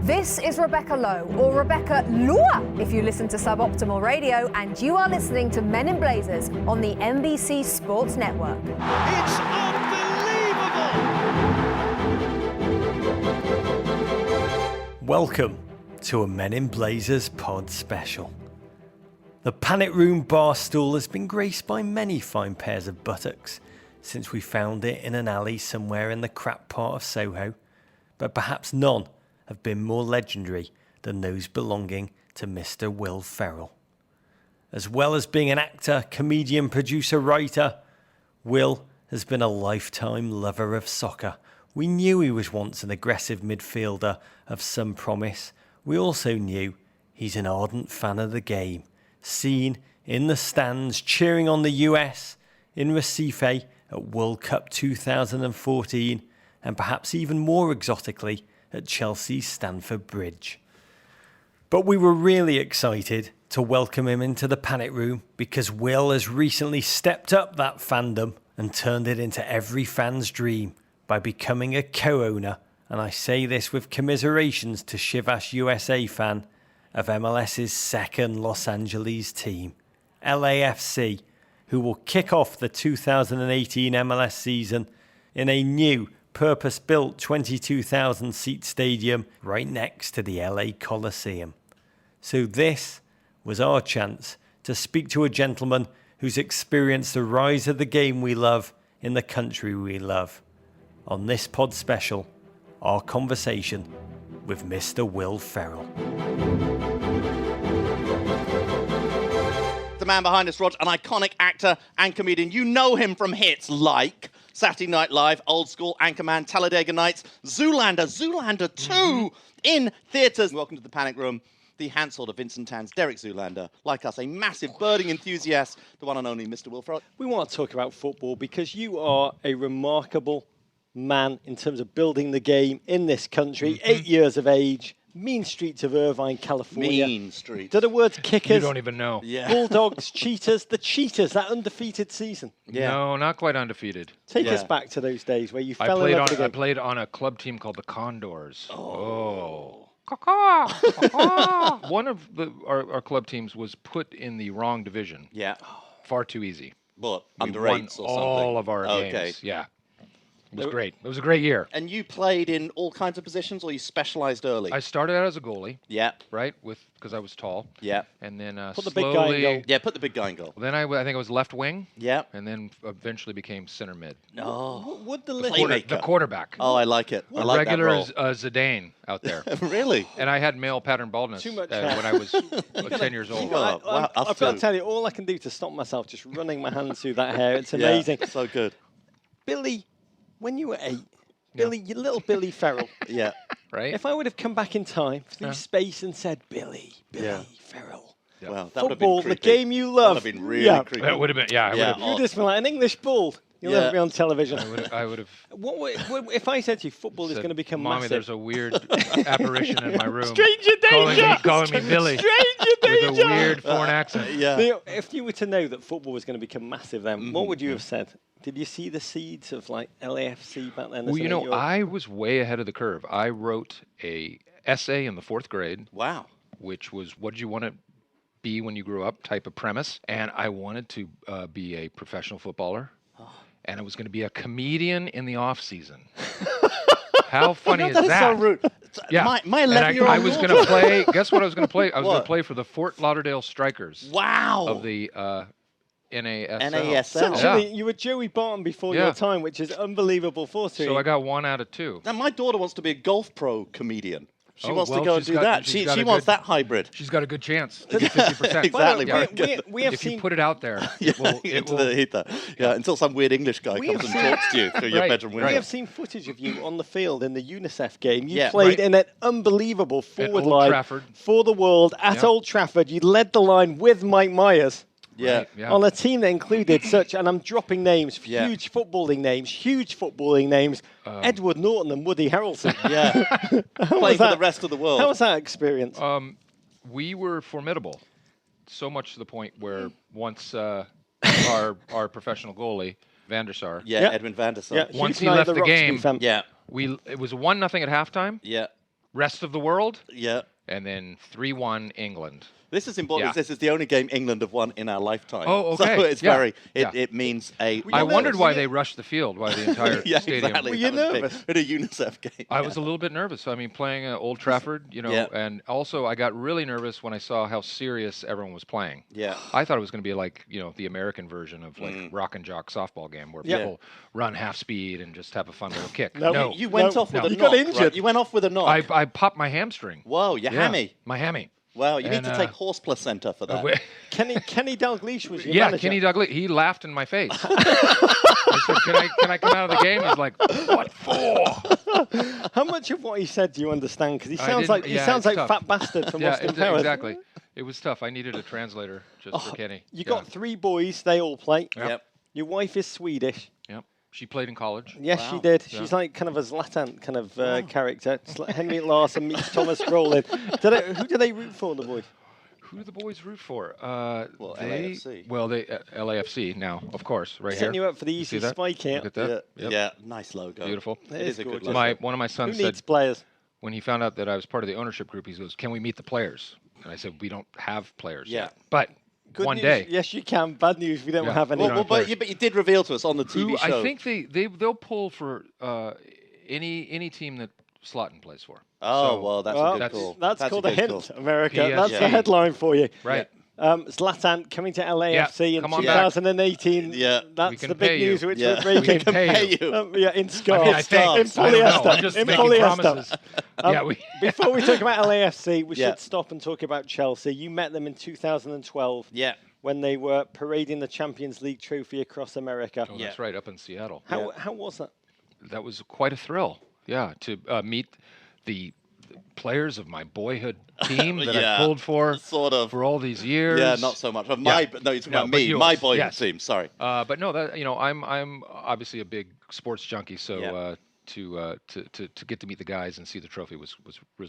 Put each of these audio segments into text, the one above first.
This is Rebecca Lowe, or Rebecca Lua, if you listen to Suboptimal Radio, and you are listening to Men in Blazers on the NBC Sports Network. It's unbelievable! Welcome to a Men in Blazers pod special. The Panic Room bar stool has been graced by many fine pairs of buttocks since we found it in an alley somewhere in the crap part of Soho, but perhaps none have been more legendary than those belonging to Mr. Will Ferrell. As well as being an actor, comedian, producer, writer, Will has been a lifetime lover of soccer. We knew he was once an aggressive midfielder of some promise. We also knew he's an ardent fan of the game, seen in the stands cheering on the US, in Recife at World Cup 2014, and perhaps even more exotically at Chelsea's Stamford Bridge. But we were really excited to welcome him into the Panic Room because Will has recently stepped up that fandom and turned it into every fan's dream by becoming a co-owner, and I say this with commiserations to Chivas USA fan, of MLS's second Los Angeles team, LAFC, who will kick off the 2018 MLS season in a new purpose-built 22,000-seat stadium right next to the LA Coliseum. So this was our chance to speak to a gentleman who's experienced the rise of the game we love in the country we love. On this pod special, our conversation with Mr. Will Ferrell. The man behind us, Rog, an iconic actor and comedian. You know him from hits like Saturday Night Live, Old School, Anchorman, Talladega Nights, Zoolander 2 in theatres. Welcome to the Panic Room, the Hansel of Vincent Tan's Derek Zoolander. Like us, a massive birding enthusiast, the one and only Mr. Will Ferrell. We want to talk about football because you are a remarkable man in terms of building the game in this country. 8 years of age, mean streets of Irvine, California. Mean streets. Do the words kickers? You don't even know. Yeah. Bulldogs, cheetahs, the cheetahs, that undefeated season. Yeah. No, not quite undefeated. Take us back to those days where you I fell in love with the I game. played on a club team called the Condors. Oh. One of our club teams was put in the wrong division. Yeah. Far too easy. What? We Under won eights or something? all of our games. Yeah. It was great. It was a great year. And you played in all kinds of positions, or you specialised early? I started out as a goalie, Yeah. right, because I was tall. Yeah. And then Put the slowly, big guy in goal. Yeah, put the big guy in goal. Then I think I was left wing, Yeah. and then eventually became center mid. Oh. Would the Playmaker. The quarterback. Oh, I like it. I A like regular that role. Zidane out there. Really? And I had male pattern baldness Too much when I was 10 years old. got- Oh, wow, I've us got too. to tell you, all I can do to stop myself just running my hands through that hair. It's Yeah, amazing. so good. Billy, when you were 8, Billy, you little Billy Ferrell. Yeah. Right? If I would have come back in time through space and said, Billy Yeah. Ferrell, Yeah. Well, that would have football, been the creepy. game you That love. would have been really Yeah. creepy. That would have been, yeah. Yeah. You just been like an English bull. You'll Yeah. never be on television. I would have If I said to you, football is said, going to become Mommy, massive. there's a weird apparition in my room. Stranger danger! Calling me Billy. Stranger With danger! a weird foreign accent. Yeah. If you were to know that football was going to become massive then, what would you have said? Did you see the seeds of like LAFC back then? Well, you know, I was way ahead of the curve. I wrote a essay in the 4th grade, Wow. which was what did you want to be when you grew up type of premise. And I wanted to be a professional footballer. And I was going to be a comedian in the off season. How funny is That is that? so rude. Yeah. My And 11-year-old I was going to play. Guess what I was going to play? I was going What? to play for the Fort Lauderdale Strikers Wow. of the NASL. NASL. Actually, you were Joey Barton before Yeah. your time, which is unbelievable fortune. So I got 1 out of 2. Now, my daughter wants to be a golf pro comedian. She Oh, wants to well, go and she's do got- that. she's She got a wants good- that hybrid. She's got a good chance. 50%. Exactly. Yeah. we have If you seen put it out there, Yeah, it will. into the ether. Yeah, until some weird English guy We comes have and talks to you through your Right, bedroom right. window. we have seen footage of you on the field in the UNICEF game. You Yeah. played Right. in an unbelievable forward Old line Trafford. for the world at Yeah. Old Trafford. You led the line with Mike Myers. Yeah. Right, yeah. On a team that included such, and I'm dropping names, Yeah. huge footballing names, Edward Norton and Woody Harrelson. Yeah. Playing for that? the rest of the world. How was that experience? We were formidable, so much to the point where once our professional goalie Van der Sar, yeah, Yeah. Edwin van der Sar. Yeah. once Hugh he Knight, left the the Roxby game, fan. Yeah. it was 1-0 at halftime, Yeah. rest of the world, Yeah. and then 3-1 England. This is important. Yeah. This is the only game England have won in our lifetime. Oh, okay. So it's Yeah. very. Yeah. It means a. I wonders. wondered why they rushed the field, why the entire Yeah, stadium. exactly. Were you That was big. nervous? At a UNICEF game. I was a little bit nervous. I mean, playing Old Trafford, Yeah. and also I got really nervous when I saw how serious everyone was playing. Yeah. I thought it was going to be like, the American version of like Rock and Jock softball game where Yeah. people run half speed and just have a fun little kick. No, No, You went off with no. a You knock. got injured. Right? You went off with a knock. I popped my hamstring. Whoa, your Yeah, hammy. My hammy. Wow, you need And, to take horse placenta for that. Kenny Dalglish was your Yeah, manager. Kenny Douglas. He laughed in my face. I said, "Can I come out of the game?" He's like, "What for?" How much of what he said do you understand? Because he I sounds didn't- like yeah, it's tough. Fat Bastard from Yeah, Austin Powers. exactly. It was tough. I needed a translator just for Kenny. You got 3 boys. They all play. Yep. Yep. Your wife is Swedish. Yep. She played in college. Yes, Wow. she did. Yeah. She's like kind of a Zlatan kind of character. It's like Henry Larsson meets Thomas Brolin. Who do they root for, the boys? Who do the boys root for? Well, LAFC. Well, they LAFC now, of course, right Setting here. you up for the You see easy that? spike here. Look at that. Yeah. Yep. Yeah, nice logo. Beautiful. It is a good gorgeous. logo. One of my Who sons needs said players? when he found out that I was part of the ownership group, he goes, "Can we meet the players?" And I said, "We don't have players Yeah. yet, but Good one news. day." Yes, you can. Bad news. We don't Yeah. have any. Well, don't but play. you did reveal to us on the TV Who, show. I think they'll pull for any team that Zlatan plays for. Oh, So, well, that's Well, a good call. that's called a good hint, call. America. PSG. That's the headline for you. Right. Zlatan coming to LAFC in come on back. 2018. Yeah. We That's can the pay big you. news which Yeah. we're breaking. We can pay you. Yeah, in I scarves. mean, I think. in I don't polyester. know. I'm just in making polyester. promises. Yeah, we. Before we talk about LAFC, we Yeah. should stop and talk about Chelsea. You met them in 2012 Yeah. when they were parading the Champions League trophy across America. Oh, that's right, up in Seattle. How was that? That was quite a thrill. Yeah, to meet the players of my boyhood team that Yeah. I pulled for Sort of. for all these years. Yeah, not so much. No, you're talking about but me, yours, my boyhood yes. team. Sorry. But no, that I'm obviously a big sports junkie, so Yeah. to get to meet the guys and see the trophy was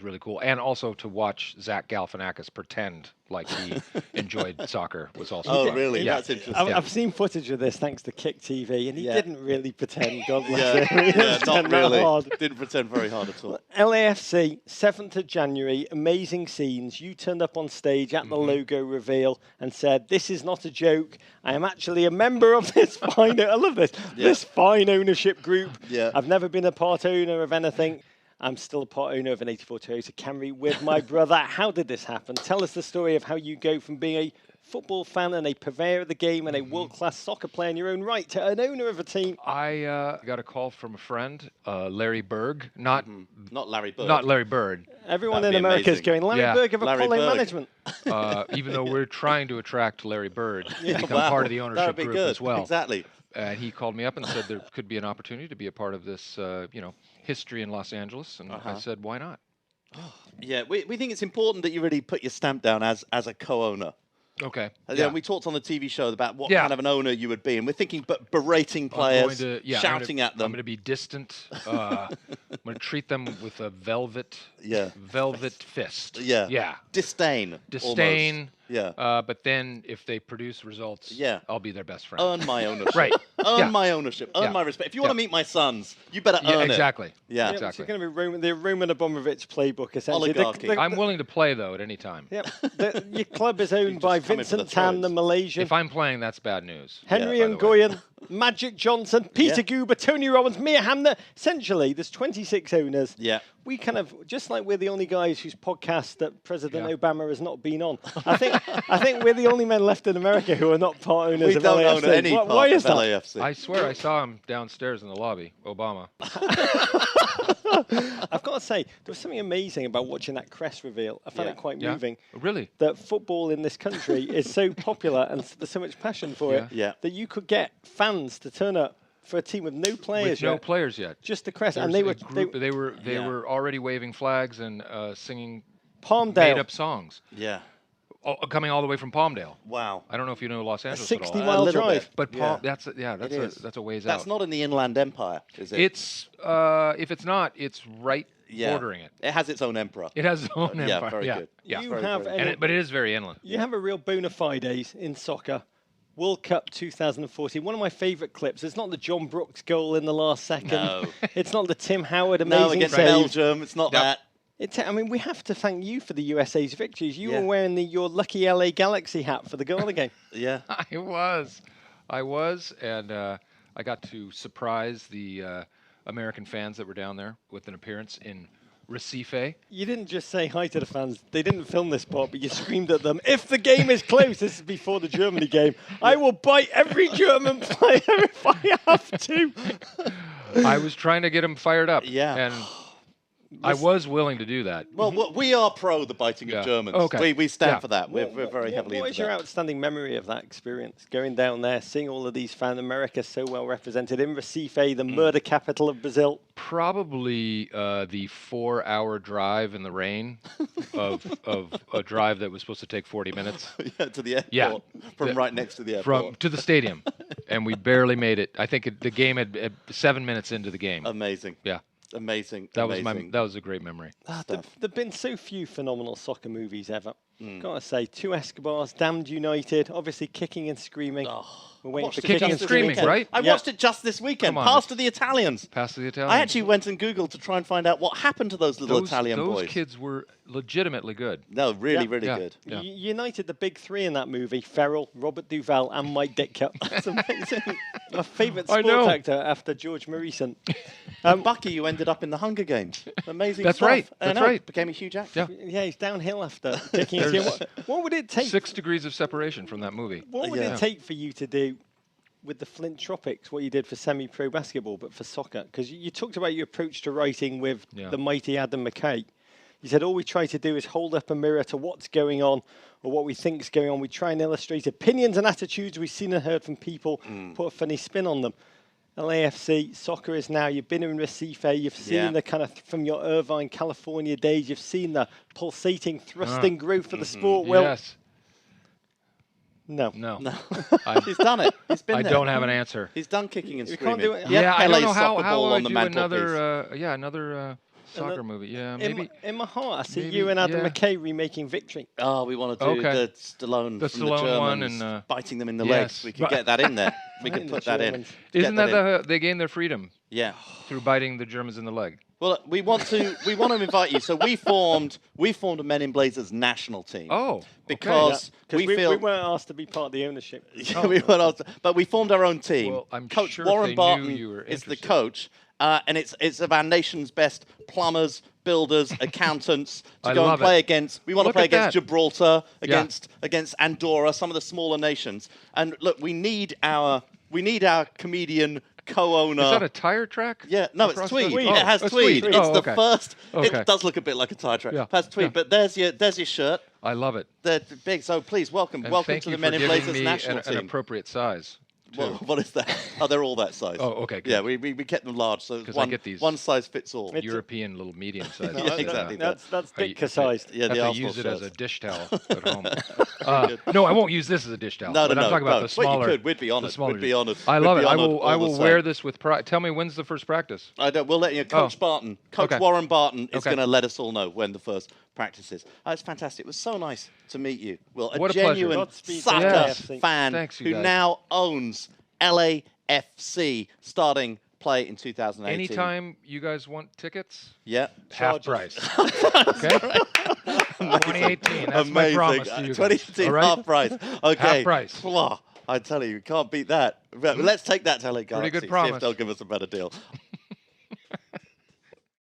really cool, and also to watch Zach Galifianakis pretend like he enjoyed soccer was also Oh, fun. really? Yeah. That's interesting. I've seen footage of this thanks to Kick TV, and he Yeah. didn't really pretend. God bless Yeah, him. He didn't yeah, pretend not that really. hard. Didn't pretend very hard at all. LAFC, 7th of January, amazing scenes. You turned up on stage at the logo reveal and said, "This is not a joke. I am actually a member of this fine, I love this, this fine ownership group. Yeah. I've never been a part owner of anything. I'm still a part owner of an 84 Toyota Camry with my brother." How did this happen? Tell us the story of how you go from being a football fan and a purveyor of the game and a world-class soccer player in your own right to an owner of a team. I got a call from a friend, Larry Berg, not Not Larry Bird. not Larry Bird. Everyone That'd in be America is amazing. going, Larry Yeah. Berg of Larry Apollo Berg. Management. Even though we're trying to attract Larry Bird to become Wow, part of the that ownership would be group good. as well. Exactly. And he called me up and said there could be an opportunity to be a part of this, history in Los Angeles. And I said, why not? Yeah, we think it's important that you really put your stamp down as a co-owner. Okay. Yeah. We talked on the TV show about what Yeah. kind of an owner you would be, and we're thinking, but berating players, shouting at them. I'm going to be distant. I'm going to treat them with a velvet fist. Yeah. Yeah. Disdain. Disdain. Almost. Yeah. But then if they produce results, Yeah. I'll be their best friend. Earn my ownership. Right. Earn Yeah. my ownership. Earn Yeah. my respect. If you want to Yeah. meet my sons, you better Yeah, earn exactly. it. Yeah. Yeah, Exactly. It's going to be the Roman Abramovich playbook, essentially. Oligarchy. I'm willing to play, though, at any time. Yep. Your club is owned by just come in for the Vincent Tan, the thrones. Malaysian, If I'm playing, that's bad news. Henry Yeah, by the way. Nguyen, Magic Johnson, Peter Yeah. Guber, Tony Robbins, Mia Hamner. Essentially, there's 26 owners. Yeah. We kind of, just like we're the only guys whose podcast that President Yeah. Obama has not been on. I think we're the only men left in America who are not part owners We of don't LAFC. own any Why part is of that? LAFC. I swear I saw him downstairs in the lobby, Obama. I've got to say, there was something amazing about watching that crest reveal. I found Yeah. it quite Yeah? moving. Really? That football in this country is so popular and there's so much passion for it Yeah. that you could get fans to turn up for a team with no players With no yet, players yet. just the crest, There's and they a were group, they were Yeah. already waving flags and singing Palmdale, made-up songs, Yeah. coming all the way from Palmdale. Wow. I don't know if you know Los a Angeles at 60-mile A little drive. bit. all, but Yeah. that's It is. that's a ways That's out. not in the Inland Empire, is it? It's if it's not, it's right Yeah. bordering it. It has its own emperor. It has its own Yeah, empire. very yeah. good. Yeah. You Very, have very any, But it is very inland. you have a real bona fides in soccer. World Cup 2014, one of my favourite clips. It's not the John Brooks goal in the last second. No. It's not the Tim Howard No, amazing against save. Belgium, it's not Yep. that. I mean, we have to thank you for the USA's victories. You Yeah. were wearing your lucky LA Galaxy hat for the Ghana game. Yeah. I was, and I got to surprise the American fans that were down there with an appearance in Recife. You didn't just say hi to the fans. They didn't film this part, but you screamed at them, if the game is close, this is before the Germany game, I will bite every German player if I have to. I was trying to get them fired up. Yeah. And I was willing to do that. Well, we are pro the biting Yeah. of Germans. Okay. We stand Yeah. for that. We're very heavily What into is your that. outstanding memory of that experience? Going down there, seeing all of these fans, America so well represented in Recife, the murder capital of Brazil. Probably the 4-hour drive in the rain of a drive that was supposed to take 40 minutes Yeah, to the airport. Yeah. From right next to the airport. to the stadium, and we barely made it. I think the game had 7 minutes into the game. Amazing. Yeah, Amazing. that amazing. was a great memory. There've been so few phenomenal soccer movies ever. Gotta say, 2 Escobars, Damned United, obviously kicking and screaming. We're waiting Watched for it Kicking just and this Screaming, weekend. right? I Yeah. watched it just this weekend. Come on, Pass it's- to the Italians. Pass to the Italians. I actually went and Googled to try and find out what happened to those little Italian those boys. kids were legitimately good. No, really, Yeah. really Yeah. good. Yeah. United, the big three in that movie, Ferrell, Robert Duvall, and Mike Ditka. That's amazing. My favourite I sports know. actor after George Morrison. Bucky, you ended up in the Hunger Games. Amazing That's stuff. right, I that's know, right. Became a huge actor. Yeah. Yeah, he's downhill after kicking his There's What would it take? 6 degrees of separation from that movie. What would Yeah. it take for you to do with the Flint Tropics, what you did for semi-pro basketball, but for soccer? Because you talked about your approach to writing with Yeah. the mighty Adam McKay. You said all we try to do is hold up a mirror to what's going on or what we think is going on. We try and illustrate opinions and attitudes we've seen and heard from people, put a funny spin on them. LAFC, soccer is now, you've been in Recife, you've seen Yeah. the kind of, from your Irvine, California days, you've seen the pulsating, thrusting growth of the sport. Well, Yes. no. No. He's done it. He's been I there. don't have an answer. He's done kicking and You screaming. can't do it. Yeah, I LA don't know soccer how ball I on the do mantelpiece. another soccer movie. Yeah, maybe. In my heart, I see maybe, you and Adam yeah. McKay remaking Victory. Oh, we want to do Okay. the Stallone The from Stallone the one Germans, and, biting them in the yes. legs. We could get that in there. We could Biting put the that in. Germans. Get Isn't that in. they gained their freedom Yeah. through biting the Germans in the leg? Well, we want to invite you. So we formed a Men in Blazers national team. Oh, okay. Because Because we feel we weren't asked to be part of the ownership. we weren't asked, but we formed our own team. Well, I'm Coach sure if Warren they knew Barton you were is the interested. coach, and it's of our nation's best plumbers, builders, accountants to I go and love play it. against. We want to Look play at against that. Gibraltar, Yeah. against Andorra, some of the smaller nations. And look, we need our comedian co-owner. Is that a tire track? Yeah, no, it's across tweed. the- It Oh, has it's tweed. It's Oh, the okay. first. Okay. It does look a bit like a tire track. Yeah, It has tweed, yeah. but there's your shirt. I love it. They're big. So please welcome And welcome thank to you the Men for in giving Blazers me national an team. appropriate size. too. What is that? Oh, they're all that size. Oh, okay, good. Yeah, we kept them large, so 'Cause I one, get these one size fits all. European little medium size. Yeah, exactly. That's I- Ditka sized. Yeah, have the to Arsenal use it as a shirts. dish towel at home. No, I won't use this as a dish towel. No, but no, I'm talking no. about the smaller. Well, you could. We'd be the honoured. smaller We'd be dish- honoured. I We'd love be it. I honoured will. all I the will same. wear this with pride. Tell me when's the first practice. We'll let you. Coach Barton, Coach Okay. Warren Barton is Okay. going to let us all know when the first practice is. It's fantastic. It was so nice to meet you. Well, What a pleasure. genuine Godspeed, soccer LAFC. fan Thanks, you who guys. now owns LAFC, starting play in 2018. Anytime you guys want tickets, Yeah. half price. Okay. 2018. That's my Amazing. promise to you guys. 2018 All right? half price. Okay. Half price. Wow. I tell you can't beat that. But let's take that to LA Galaxy. good See if promise. they'll give us a better deal.